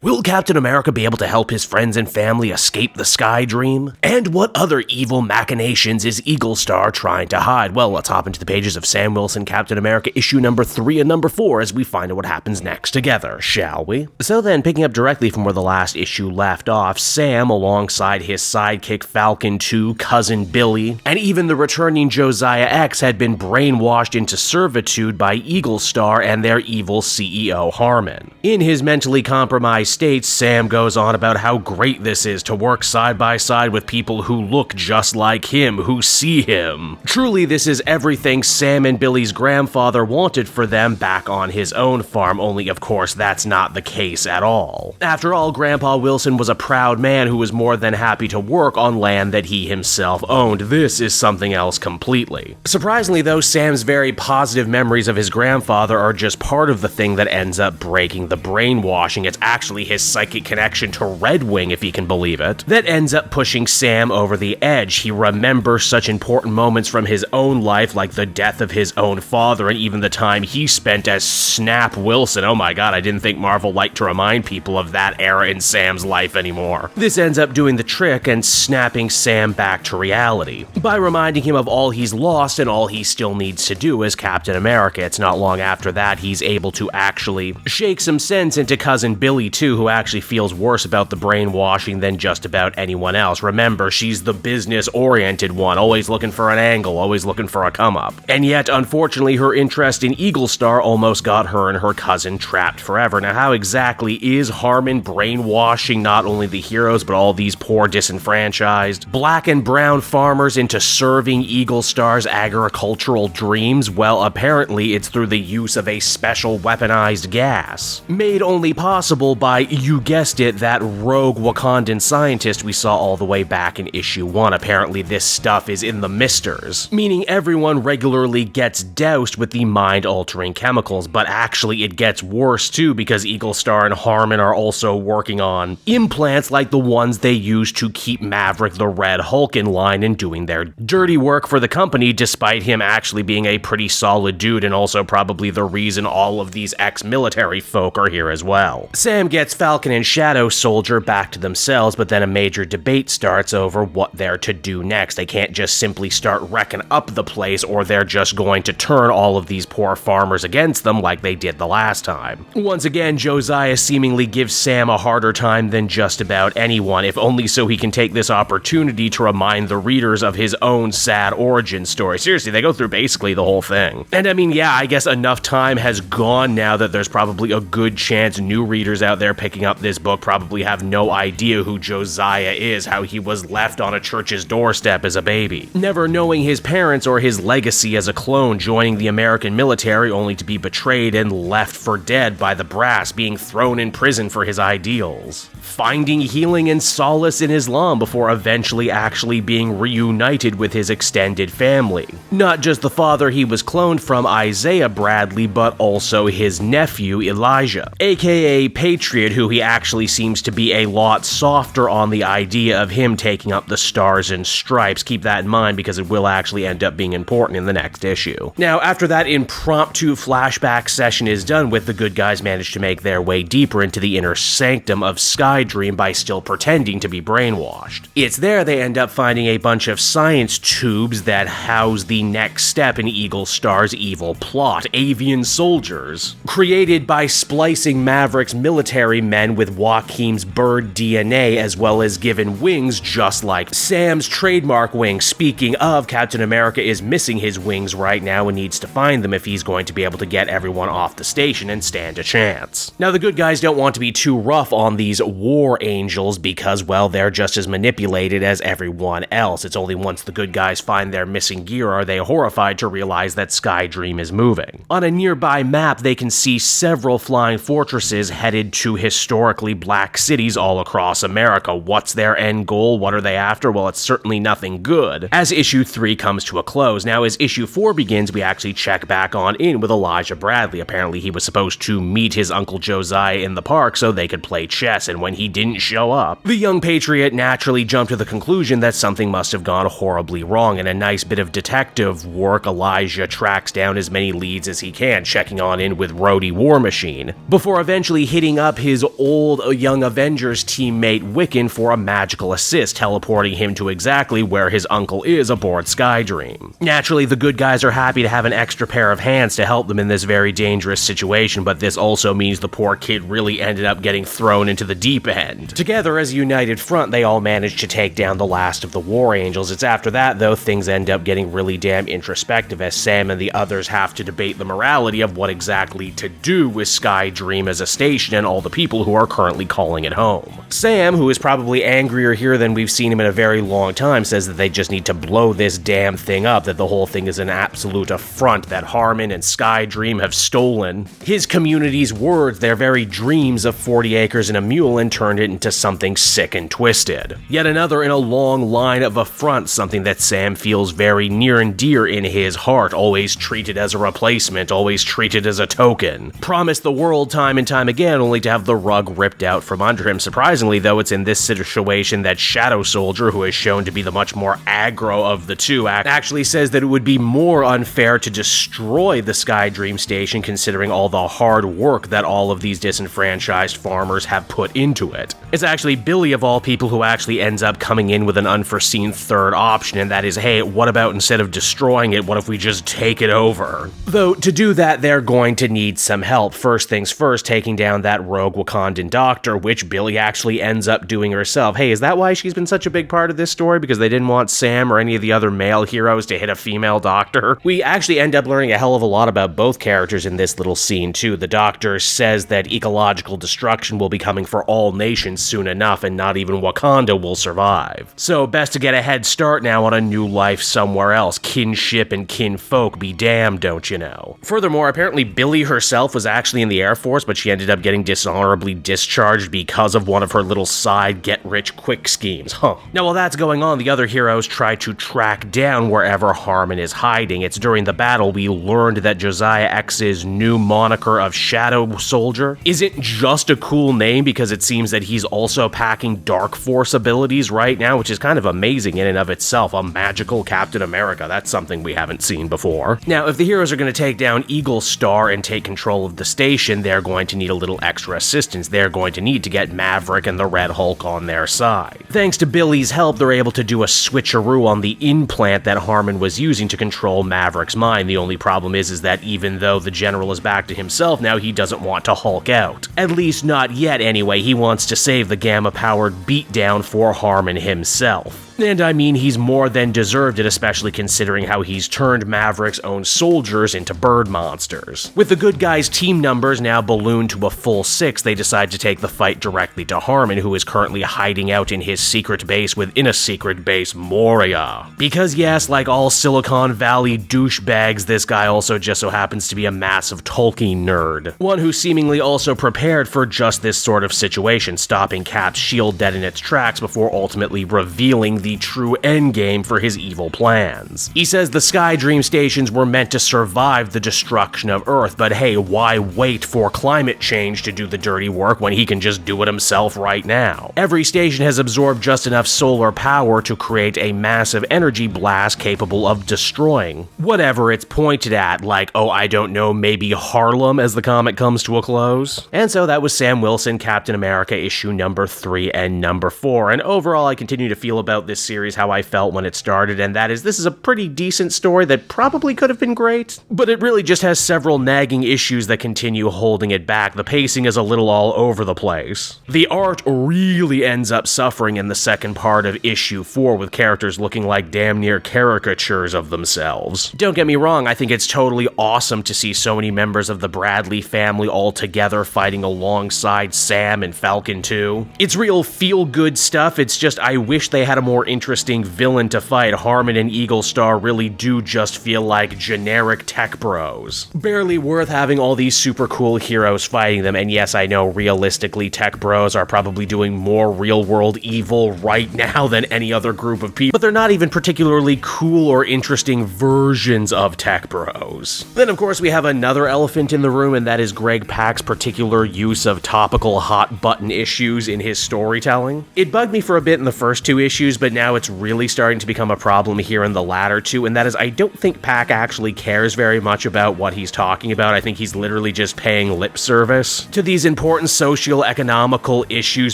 Will Captain America be able to help his friends and family escape the Skydream? And what other evil machinations is Eaglestar trying to hide? Well, let's hop into the pages of Sam Wilson Captain America issue number 3 and number 4 as we find out what happens next together, shall we? So then, picking up directly from where the last issue left off, Sam, alongside his sidekick Falcon 2, cousin Billy, and even the returning Josiah X had been brainwashed into servitude by Eaglestar and their evil CEO Harmon. In his mentally compromised state, Sam goes on about how great this is to work side by side with people who look just like him, who see him. Truly, this is everything Sam and Billy's grandfather wanted for them back on his own farm, only of course that's not the case at all. After all, Grandpa Wilson was a proud man who was more than happy to work on land that he himself owned. This is something else completely. Surprisingly though, Sam's very positive memories of his grandfather are just part of the thing that ends up breaking the brainwashing. It's actually his psychic connection to Red Wing, if he can believe it, that ends up pushing Sam over the edge. He remembers such important moments from his own life, like the death of his own father and even the time he spent as Snap Wilson. Oh my god, I didn't think Marvel liked to remind people of that era in Sam's life anymore. This ends up doing the trick and snapping Sam back to reality by reminding him of all he's lost and all he still needs to do as Captain America. It's not long after that he's able to actually shake some sense into cousin Billy too, who actually feels worse about the brainwashing than just about anyone else. Remember, she's the business-oriented one, always looking for an angle, always looking for a come-up. And yet, unfortunately, her interest in Eaglestar almost got her and her cousin trapped forever. Now, how exactly is Harmon brainwashing not only the heroes, but all these poor, disenfranchised black and brown farmers into serving Eaglestar's agricultural dreams? Well, apparently, it's through the use of a special weaponized gas, made only possible by, you guessed it, that rogue Wakandan scientist we saw all the way back in issue 1. Apparently this stuff is in the misters, meaning everyone regularly gets doused with the mind-altering chemicals, but actually it gets worse too, because Eaglestar and Harmon are also working on implants like the ones they use to keep Maverick the Red Hulk in line and doing their dirty work for the company, despite him actually being a pretty solid dude and also probably the reason all of these ex-military folk are here as well. Sam gets Falcon and Shadow Soldier back to themselves, but then a major debate starts over what they're to do next. They can't just simply start wrecking up the place, or they're just going to turn all of these poor farmers against them like they did the last time. Once again, Josiah seemingly gives Sam a harder time than just about anyone, if only so he can take this opportunity to remind the readers of his own sad origin story. Seriously, they go through basically the whole thing. And I mean, yeah, I guess enough time has gone now that there's probably a good chance new readers out there picking up this book probably have no idea who Josiah is, how he was left on a church's doorstep as a baby, never knowing his parents or his legacy as a clone, joining the American military only to be betrayed and left for dead by the brass, being thrown in prison for his ideals, finding healing and solace in Islam before eventually actually being reunited with his extended family. Not just the father he was cloned from, Isaiah Bradley, but also his nephew Elijah, aka Patriot, who he actually seems to be a lot softer on the idea of him taking up the Stars and Stripes. Keep that in mind because it will actually end up being important in the next issue. Now, after that impromptu flashback session is done with, the good guys manage to make their way deeper into the inner sanctum of Skydream by still pretending to be brainwashed. It's there they end up finding a bunch of science tubes that house the next step in Eaglestar's evil plot, avian soldiers, created by splicing Maverick's military men with Joaquin's bird DNA, as well as given wings just like Sam's trademark wings. Speaking of, Captain America is missing his wings right now and needs to find them if he's going to be able to get everyone off the station and stand a chance. Now, the good guys don't want to be too rough on these war angels because, well, they're just as manipulated as everyone else. It's only once the good guys find their missing gear are they horrified to realize that Skydream is moving. On a nearby map, they can see several flying fortresses headed to historically black cities all across America. What's their end goal? What are they after? Well, it's certainly nothing good, as issue 3 comes to a close. Now, as issue 4 begins, we actually check back on in with Elijah Bradley. Apparently, he was supposed to meet his Uncle Josiah in the park so they could play chess, and when he didn't show up, the young Patriot naturally jumped to the conclusion that something must have gone horribly wrong. In a nice bit of detective work, Elijah tracks down as many leads as he can, checking on in with Rhodey War Machine, before eventually hitting up his his old Young Avengers teammate Wiccan for a magical assist, teleporting him to exactly where his uncle is aboard Skydream. Naturally, the good guys are happy to have an extra pair of hands to help them in this very dangerous situation, but this also means the poor kid really ended up getting thrown into the deep end. Together as a united front, they all managed to take down the last of the War Angels. It's after that, though, things end up getting really damn introspective as Sam and the others have to debate the morality of what exactly to do with Skydream as a station and all the people who are currently calling it home. Sam, who is probably angrier here than we've seen him in a very long time, says that they just need to blow this damn thing up, that the whole thing is an absolute affront, that Harmon and Skydream have stolen his community's words, their very dreams of 40 acres and a mule, and turned it into something sick and twisted. Yet another in a long line of affronts, something that Sam feels very near and dear in his heart, always treated as a replacement, always treated as a token. Promised the world time and time again, only to have the rug ripped out from under him. Surprisingly, though, it's in this situation that Shadow Soldier, who is shown to be the much more aggro of the two, actually says that it would be more unfair to destroy the Skydream station considering all the hard work that all of these disenfranchised farmers have put into it. It's actually Billy, of all people, who actually ends up coming in with an unforeseen third option, and that is, hey, what about instead of destroying it, what if we just take it over? Though, to do that, they're going to need some help. First things first, taking down that rogue Wakandan doctor, which Billy actually ends up doing herself. Hey, is that why she's been such a big part of this story? Because they didn't want Sam or any of the other male heroes to hit a female doctor? We actually end up learning a hell of a lot about both characters in this little scene, too. The doctor says that ecological destruction will be coming for all nations soon enough, and not even Wakanda will survive. So, best to get a head start now on a new life somewhere else. Kinship and kinfolk be damned, don't you know? Furthermore, apparently Billy herself was actually in the Air Force, but she ended up getting dishonorably discharged because of one of her little side get-rich-quick schemes. Now, while that's going on, the other heroes try to track down wherever Harmon is hiding. It's during the battle we learned that Josiah X's new moniker of Shadow Soldier isn't just a cool name because it seems that he's also packing Dark Force abilities right now, which is kind of amazing in and of itself. A magical Captain America, that's something we haven't seen before. Now, if the heroes are going to take down Eaglestar and take control of the station, they're going to need a little extra assistance. They're going to need to get Maverick and the Red Hulk on their side. Thanks to Billy's help, they're able to do a switcheroo on the implant that Harmon was using to control Maverick's mind. The only problem is that even though the general is back to himself now, he doesn't want to Hulk out. At least not yet anyway. He wants to save the gamma-powered beatdown for Harmon himself. And I mean, he's more than deserved it, especially considering how he's turned Maverick's own soldiers into bird monsters. With the good guys' team numbers now ballooned to a full 6, they decide to take the fight directly to Harmon, who is currently hiding out in his secret base within a secret base, Moria. Because yes, like all Silicon Valley douchebags, this guy also just so happens to be a massive Tolkien nerd. One who seemingly also prepared for just this sort of situation, stopping Cap's shield dead in its tracks before ultimately revealing the true endgame for his evil plans. He says the Skydream stations were meant to survive the destruction of Earth, but hey, why wait for climate change to do the dirty work when he can just do it himself right now? Every station has absorbed just enough solar power to create a massive energy blast capable of destroying whatever it's pointed at, like, oh, I don't know, maybe Harlem as the comic comes to a close. And so that was Sam Wilson, Captain America issue number 3 and number 4, and overall I continue to feel about this series how I felt when it started, and that is, this is a pretty decent story that probably could have been great, but it really just has several nagging issues that continue holding it back. The pacing is a little all over the place. The art really ends up suffering in the second part of issue 4, with characters looking like damn near caricatures of themselves. Don't get me wrong, I think it's totally awesome to see so many members of the Bradley family all together fighting alongside Sam and Falcon 2. It's real feel-good stuff, it's just I wish they had a more interesting villain to fight. Harmon and Eaglestar really do just feel like generic tech bros. Barely worth having all these super cool heroes fighting them, and yes, I know realistically tech bros are probably doing more real-world evil right now than any other group of people, but they're not even particularly cool or interesting versions of tech bros. Then of course we have another elephant in the room, and that is Greg Pak's particular use of topical hot button issues in his storytelling. It bugged me for a bit in the first 2 issues, but but now it's really starting to become a problem here in the latter two, and that is I don't think Pac actually cares very much about what he's talking about. I think he's literally just paying lip service to these important socio-economical issues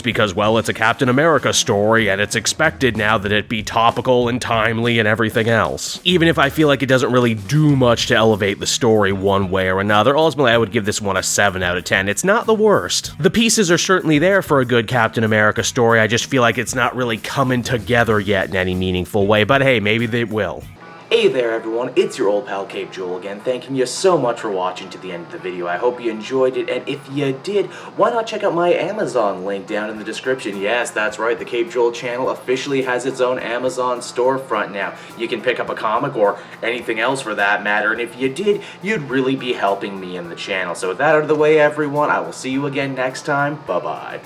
because, well, it's a Captain America story, and it's expected now that it be topical and timely and everything else. Even if I feel like it doesn't really do much to elevate the story one way or another, ultimately I would give this one a 7 out of 10. It's not the worst. The pieces are certainly there for a good Captain America story, I just feel like it's not really coming together yet in any meaningful way, but hey, maybe they will. Hey there everyone, it's your old pal Cape Joel again, thanking you so much for watching to the end of the video. I hope you enjoyed it, and if you did, why not check out my Amazon link down in the description. Yes, that's right, the Cape Joel channel officially has its own Amazon storefront now. You can pick up a comic or anything else for that matter, and if you did, you'd really be helping me in the channel. So with that out of the way everyone, I will see you again next time. Bye-bye.